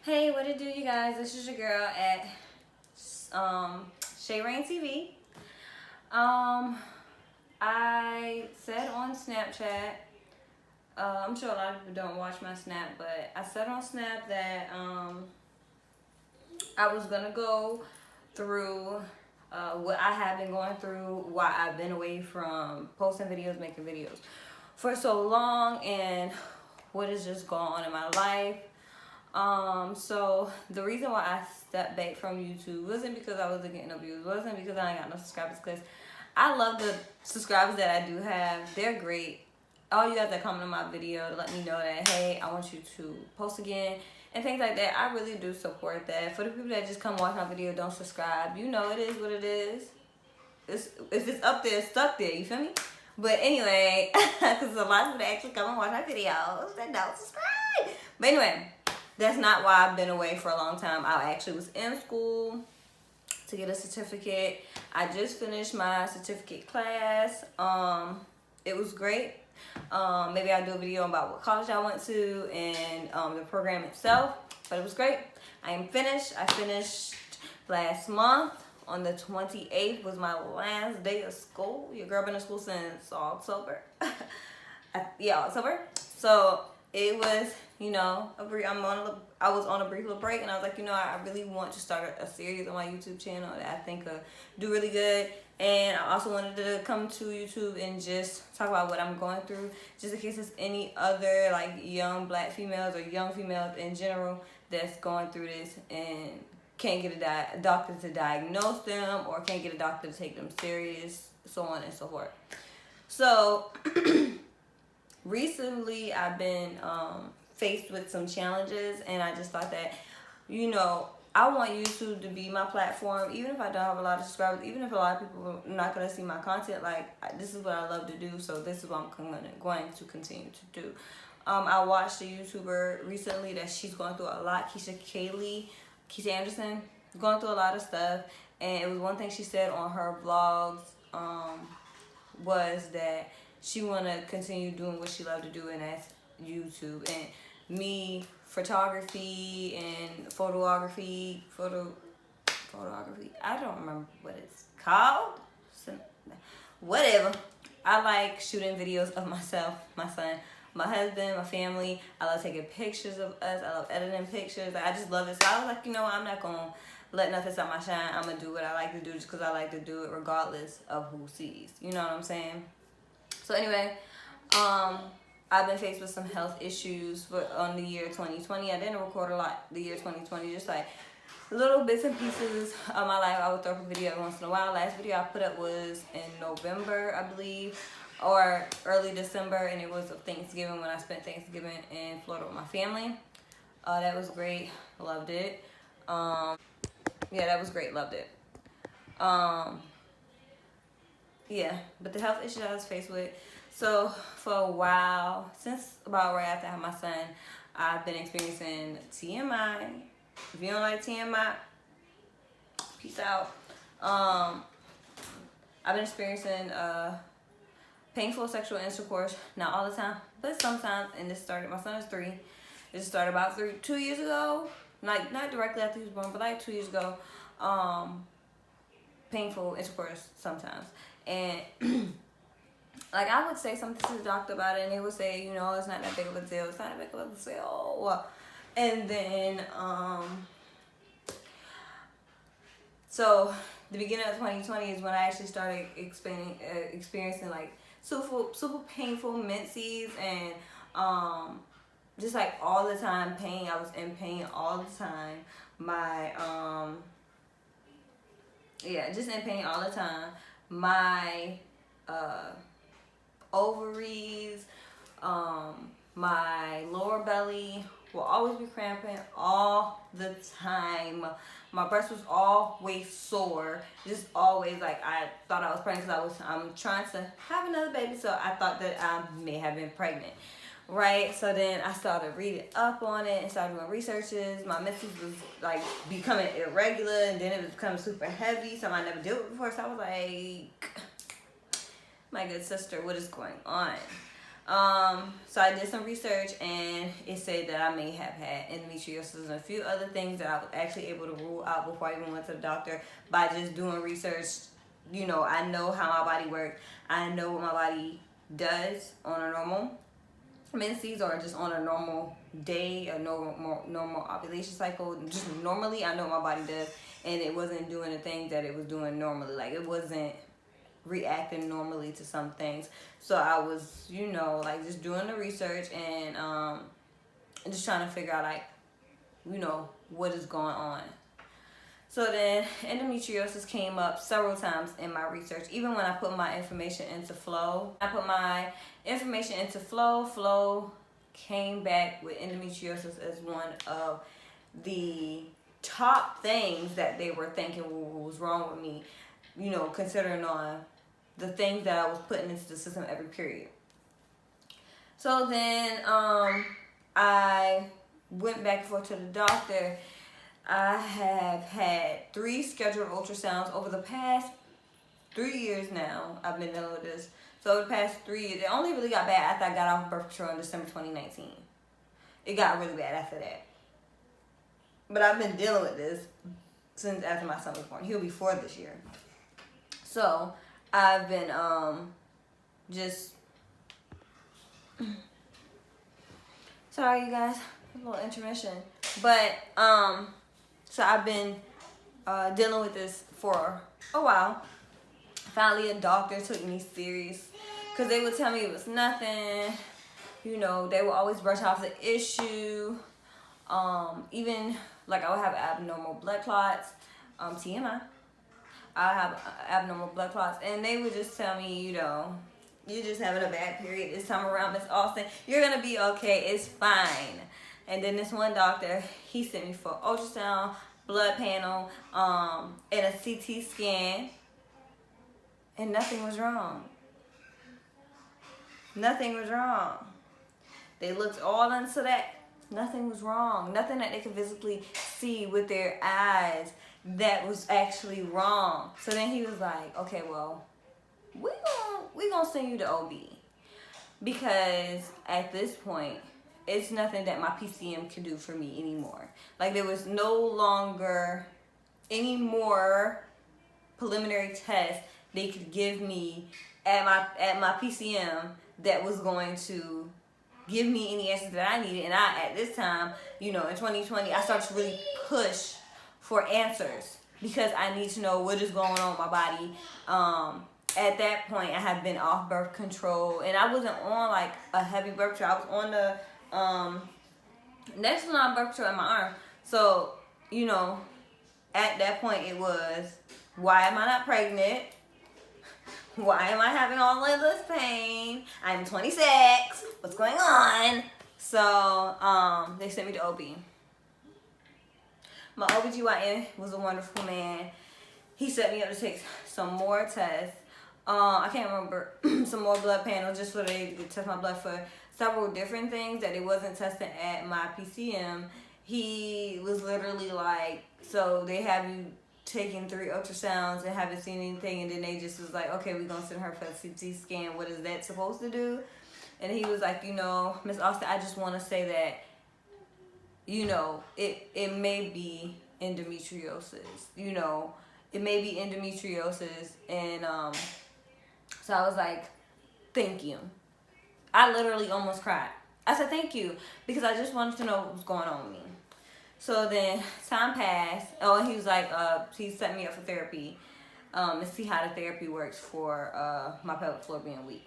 Hey, what it do, you guys? This is your girl at Shay Rain TV. I said on Snapchat, I'm sure a lot of people don't watch my Snap, but I said on Snap that I was gonna go through what I have been going through, why I've been away from posting videos, making videos for so long, and what has just gone on in my life. So the reason why I stepped back from YouTube wasn't because I wasn't getting no views, wasn't because I ain't got no subscribers, because I love the subscribers that I do have. They're great. All you guys that comment on my video to let me know that, hey, I want you to post again and things like that, I really do support that. For the people that just come watch my video, don't subscribe, you know it is what it is. If it's up there, it's stuck there, you feel me? But anyway, because a lot of people that actually come and watch my videos that don't subscribe. But anyway, that's not why I've been away for a long time. I actually was in school to get a certificate. I just finished my certificate class. It was great. Maybe I'll do a video about what college I went to and the program itself. But it was great. I am finished. I finished last month. On the 28th was my last day of school. Your girl been in school since October. Yeah, October. So it was, you know, I was on a brief little break, and I was like, you know, I really want to start a series on my YouTube channel that I think do really good. And I also wanted to come to YouTube and just talk about what I'm going through, just in case there's any other like young black females or young females in general that's going through this and can't get a doctor to diagnose them, or can't get a doctor to take them serious, so on and so forth. So recently I've been faced with some challenges, and I just thought that, you know, I want YouTube to be my platform, even if I don't have a lot of subscribers, even if a lot of people are not going to see my content. Like, this is what I love to do, so this is what I'm going to continue to do. I watched a YouTuber recently that she's going through a lot, Keisha Anderson, going through a lot of stuff, and it was one thing she said on her vlogs was that she want to continue doing what she loved to do, and that's YouTube. And me, photography and photography, I don't remember what it's called, whatever. I like shooting videos of myself, my son, my husband, my family. I love taking pictures of us. I love editing pictures. I just love it. So I was like, you know what, I'm not gonna let nothing stop my shine. I'm gonna do what I like to do just because I like to do it regardless of who sees. You know what I'm saying? So anyway, I've been faced with some health issues on the year 2020. I didn't record a lot the year 2020, just like little bits and pieces of my life. I would throw up a video every once in a while. Last video I put up was in November, I believe, or early December, and it was of Thanksgiving, when I spent Thanksgiving in Florida with my family. That was great. Loved it. Yeah, that was great. Loved it. Yeah, but the health issues I was faced with. So for a while, since about right after I had my son, I've been experiencing TMI. If you don't like TMI, peace out. I've been experiencing painful sexual intercourse, not all the time, but sometimes. And this started, my son is 3. This started about 2 years ago. Like, not directly after he was born, but like 2 years ago. Painful intercourse sometimes. And like, I would say something to the doctor about it, and they would say, you know, it's not that big of a deal. It's not that big of a deal. And then, so the beginning of 2020 is when I actually started experiencing like super painful menses, and just like all the time pain. I was in pain all the time. Just in pain all the time. My ovaries, my lower belly will always be cramping all the time. My breast was always sore, just always. Like, I thought I was pregnant because I'm trying to have another baby, so I thought that I may have been pregnant, right? So then I started reading up on it and started doing researches. My menses was like becoming irregular, and then it was becoming super heavy, something I never did with before. So I was like, my good sister, what is going on? So I did some research, and it said that I may have had endometriosis and a few other things that I was actually able to rule out before I even went to the doctor by just doing research. You know, I know how my body works. I know what my body does on a normal menses or just on a normal day, a normal ovulation cycle. Just normally, I know what my body does, and it wasn't doing the things that it was doing normally. Like, it wasn't reacting normally to some things. So I was, you know, like, just doing the research and just trying to figure out, like, you know, what is going on. So then endometriosis came up several times in my research. Even when I put my information into Flow, Flow came back with endometriosis as one of the top things that they were thinking was wrong with me, you know, considering on the things that I was putting into the system every period. So then I went back and forth to the doctor. I have had 3 scheduled ultrasounds over the past 3 years now. I've been dealing with this. So over the past 3 years, it only really got bad after I got off birth control in December 2019. It got really bad after that. But I've been dealing with this since after my son was born. He'll be 4 this year. So I've been just sorry you guys, a little intermission. But so I've been dealing with this for a while. Finally, a doctor took me serious because they would tell me it was nothing. You know, they would always brush off the issue. Even like I would have abnormal blood clots. TMI. I have abnormal blood clots, and they would just tell me, you know, you're just having a bad period this time around, Miss Austin. You're gonna be okay. It's fine. And then this one doctor, he sent me for ultrasound, blood panel, and a CT scan, and nothing was wrong. Nothing was wrong. They looked all into that. Nothing was wrong. Nothing that they could physically see with their eyes that was actually wrong. So then he was like, okay, well, we gonna send you to OB. Because at this point, it's nothing that my PCM can do for me anymore. Like, there was no longer any more preliminary tests they could give me at my PCM that was going to give me any answers that I needed. And at this time, you know, in 2020, I started to really push for answers because I need to know what is going on with my body. At that point, I had been off birth control, and I wasn't on like a heavy birth control. I was on the next line birth control in my arm. So, you know, at that point, it was, why am I not pregnant? Why am I having all of this pain? I'm 26. What's going on? So, they sent me to OB. My OBGYN was a wonderful man. He set me up to take some more tests. I can't remember, some more blood panels just so they could test my blood for several different things that it wasn't testing at my PCM. He was literally like, so they have you taking 3 ultrasounds and haven't seen anything, and then they just was like, okay, we're gonna send her for a CT scan. What is that supposed to do? And he was like, you know, Miss Austin, I just want to say that, you know, it may be endometriosis. You know, it may be endometriosis. And so I was like, thank you. I literally almost cried. I said thank you because I just wanted to know what was going on with me. So then time passed. Oh, and he was like, he set me up for therapy and see how the therapy works for my pelvic floor being weak.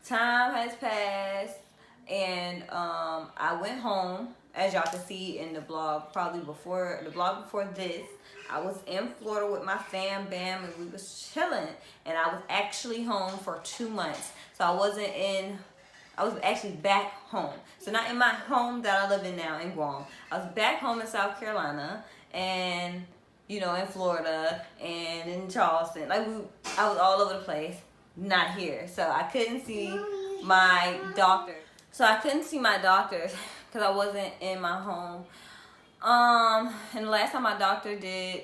Time has passed, and I went home. As y'all can see in the blog, probably before the blog before this, I was in Florida with my fam bam, and we was chilling. And I was actually home for 2 months. So I was actually back home. So not in my home that I live in now in Guam. I was back home in South Carolina, and you know, in Florida and in Charleston. Like I was all over the place, not here. So I couldn't see my doctor. Because I wasn't in my home. And the last time my doctor did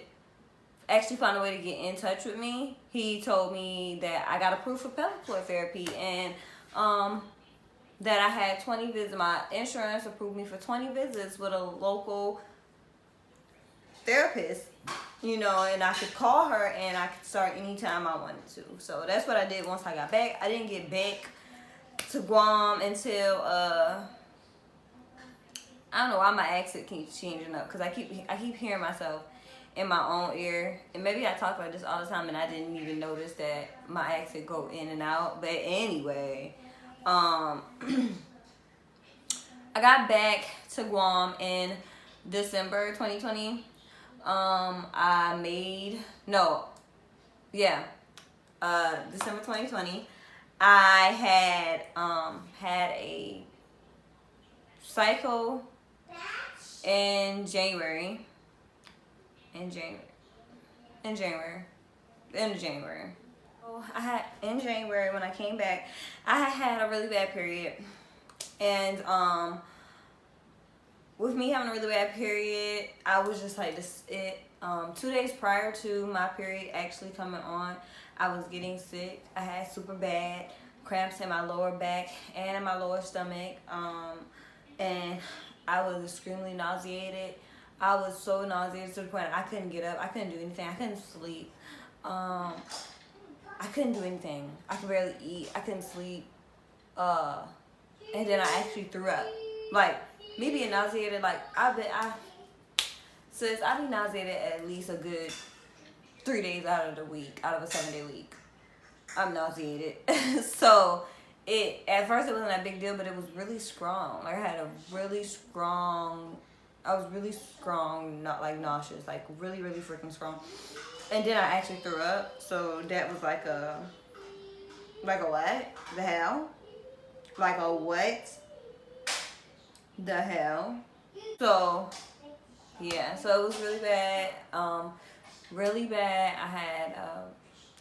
actually find a way to get in touch with me, he told me that I got approved for pelvic floor therapy. And that I had 20 visits. My insurance approved me for 20 visits with a local therapist, you know, and I could call her and I could start anytime I wanted to. So that's what I did once I got back. I didn't get back to Guam until I don't know why my accent keeps changing up, because I keep hearing myself in my own ear, and maybe I talk like this all the time and I didn't even notice that my accent go in and out. But anyway, I got back to Guam in December 2020. December 2020. I had a cycle in January. In January. So in January when I came back, I had a really bad period. And with me having a really bad period, I was just like, 2 days prior to my period actually coming on, I was getting sick. I had super bad cramps in my lower back and in my lower stomach. And I was extremely nauseated. I was so nauseated to the point I couldn't get up. I couldn't do anything. I couldn't sleep. I couldn't do anything. I could barely eat. I couldn't sleep. And then I actually threw up. Like, me being nauseated, like, I've been nauseated at least a good 3 days out of the week, out of a 7-day week. I'm nauseated. So, at first it wasn't that big deal, but it was really strong. Like, I was really strong, not like nauseous, like really, really freaking strong. And then I actually threw up. So that was like a what? The hell? Like a what? The hell? So, yeah, so it was really bad. Really bad. I had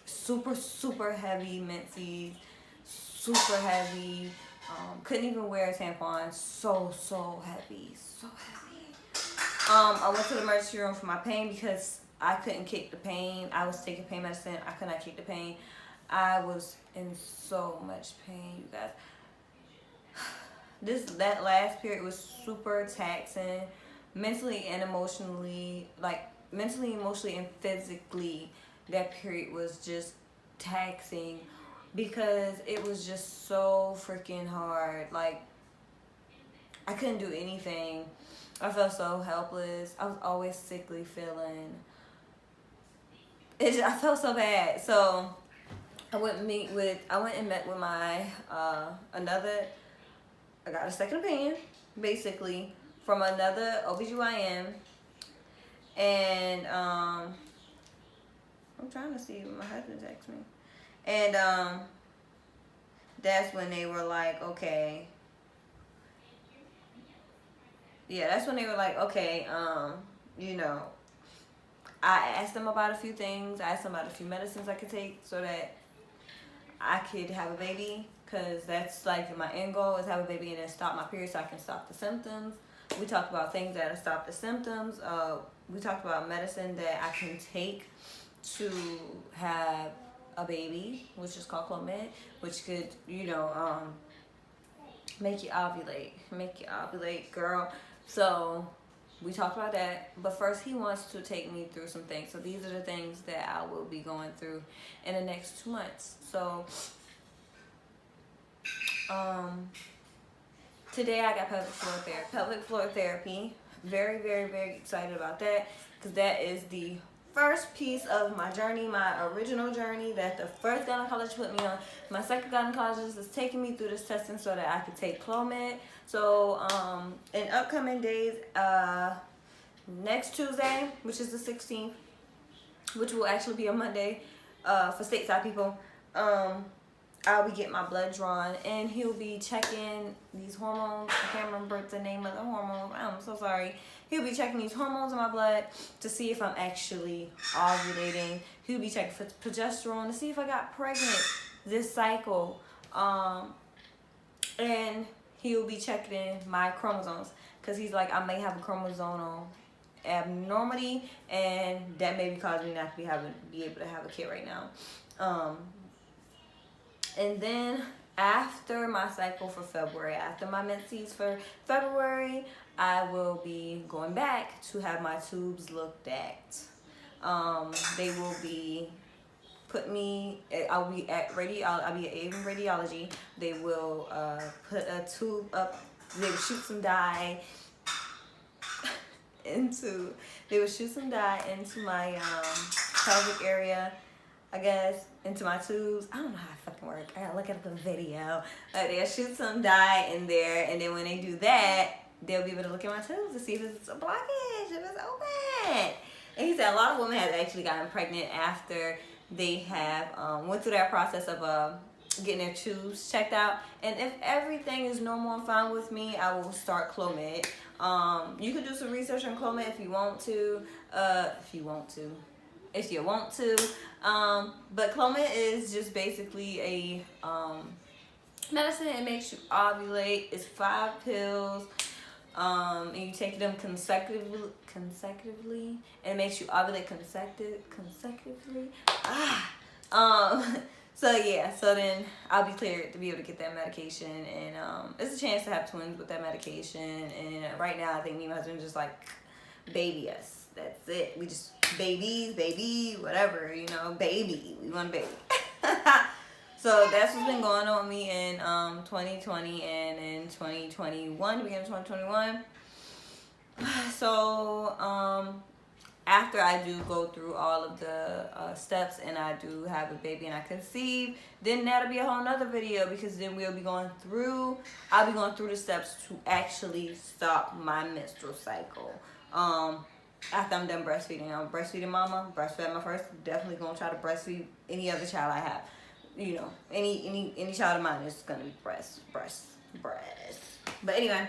super, super heavy menses. Super heavy. Couldn't even wear a tampon. So heavy. So heavy. I went to the emergency room for my pain because I couldn't kick the pain. I was taking pain medicine. I could not kick the pain. I was in so much pain, you guys. That last period was super taxing, mentally, emotionally, and physically. That period was just taxing because it was just so freaking hard. Like, I couldn't do anything. I felt so helpless. I was always sickly feeling. I felt so bad. So I went and met with my I got a second opinion, basically, from another OBGYN. And I'm trying to see what my husband texted me. And that's when they were like, okay. Yeah, that's when they were like, okay, you know, I asked them about a few things. I asked them about a few medicines I could take so that I could have a baby, because that's like my end goal, is have a baby and then stop my period so I can stop the symptoms. We talked about things that stop the symptoms. We talked about medicine that I can take to have a baby, which is called Clomid, which could, you know, make you ovulate, girl. So we talked about that, but first he wants to take me through some things. So these are the things that I will be going through in the next 2 months. So today I got pelvic floor therapy. Very, very, very excited about that, because that is the first piece of my journey, my original journey that the first gynecologist put me on. My second gynecologist is taking me through this testing so that I could take Clomid. So in upcoming days, next Tuesday, which is the 16th, which will actually be a Monday for stateside people, I'll be getting my blood drawn, and he'll be checking these hormones. I can't remember the name of the hormones. I'm so sorry. He'll be checking these hormones in my blood to see if I'm actually ovulating. He'll be checking for progesterone to see if I got pregnant this cycle. And he'll be checking my chromosomes, because he's like, I may have a chromosomal abnormality, and that may be causing me not to be able to have a kid right now. And then after my cycle for February, after my menses for February, I will be going back to have my tubes looked at. They will be put me, I'll be at I'll be at Avon Radiology. They will put a tube up, they will shoot some dye into, my pelvic area, I guess, into my tubes. I don't know how it fucking work. I gotta look at the video. They'll shoot some dye in there, and then when they do that, they'll be able to look at my tubes to see if it's a blockage, if it's open. And he said a lot of women have actually gotten pregnant after they have went through that process of getting their tubes checked out. And if everything is normal and fine with me, I will start Clomid. You can do some research on Clomid if you want to. But Clomid is just basically a medicine. It makes you ovulate. It's 5 pills. And you take them consecutively, and it makes you ovulate consecutively. So yeah, so then I'll be cleared to be able to get that medication, and it's a chance to have twins with that medication. And right now, I think me and my husband just like baby us. That's it. We just baby, whatever, you know, baby. We want a baby. So that's what's been going on with me in 2020 and in 2021, beginning of 2021. So after I do go through all of the steps and I do have a baby and I conceive, then that'll be a whole nother video, because then I'll be going through the steps to actually stop my menstrual cycle. After I'm done breastfeeding. I'm a breastfeeding mama, breastfed my first, definitely gonna try to breastfeed any other child I have. You know, any child of mine is gonna be breast. But anyway,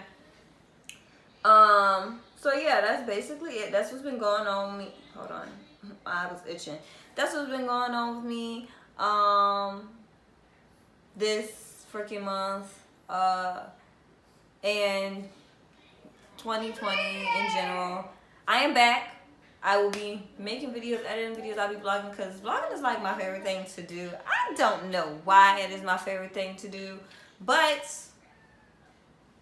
so yeah, that's basically it. That's what's been going on with me. Hold on, my eye was itching. That's what's been going on with me this freaking month, and 2020 in general. I am back. I will be making videos, editing videos. I'll be vlogging, because vlogging is like my favorite thing to do. I don't know why it is my favorite thing to do, but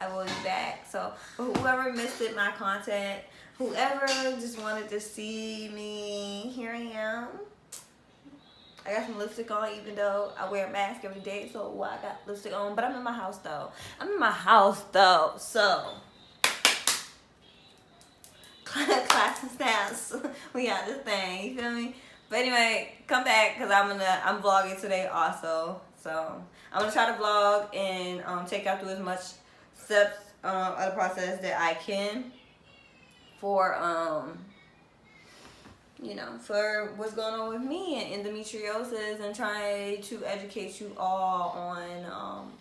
I will be back. So for whoever missed it, my content, whoever just wanted to see me, here I am. I got some lipstick on, even though I wear a mask every day, so I got lipstick on. But I'm in my house though. So class and stats, we got this thing, you feel me? But anyway, come back, because I'm vlogging today also. So I'm gonna try to vlog and take y'all through as much steps of the process that I can for you know, for what's going on with me and endometriosis, and try to educate you all on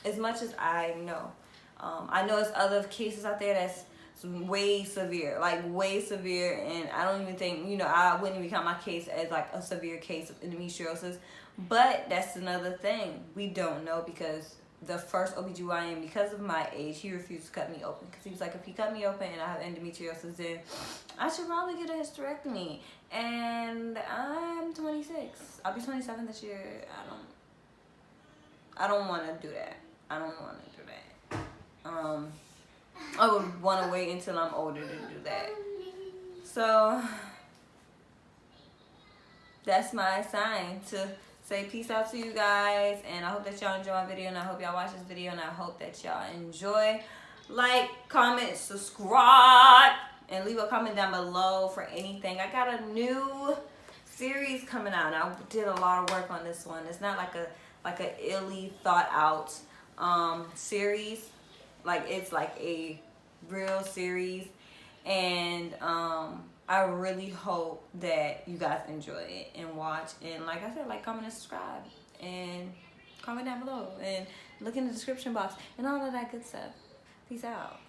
as much as I know. I know there's other cases out there that's way severe, and I don't even think, you know, I wouldn't even count my case as like a severe case of endometriosis. But that's another thing, we don't know, because the first OBGYN, because of my age, he refused to cut me open, because he was like, if you cut me open and I have endometriosis, then I should probably get a hysterectomy. And I'm 26, I'll be 27 this year. I don't want to do that. I would want to wait until I'm older to do that. So that's my sign to say peace out to you guys, and I hope that y'all enjoy my video, and I hope y'all watch this video, and I hope that y'all enjoy. Like, comment, subscribe, and leave a comment down below for anything. I got a new series coming out, and I did a lot of work on this one. It's not like a illy thought out series. Like, it's like a real series, and I really hope that you guys enjoy it and watch. And like I said, like, comment, and subscribe, and comment down below, and look in the description box, and all of that good stuff. Peace out.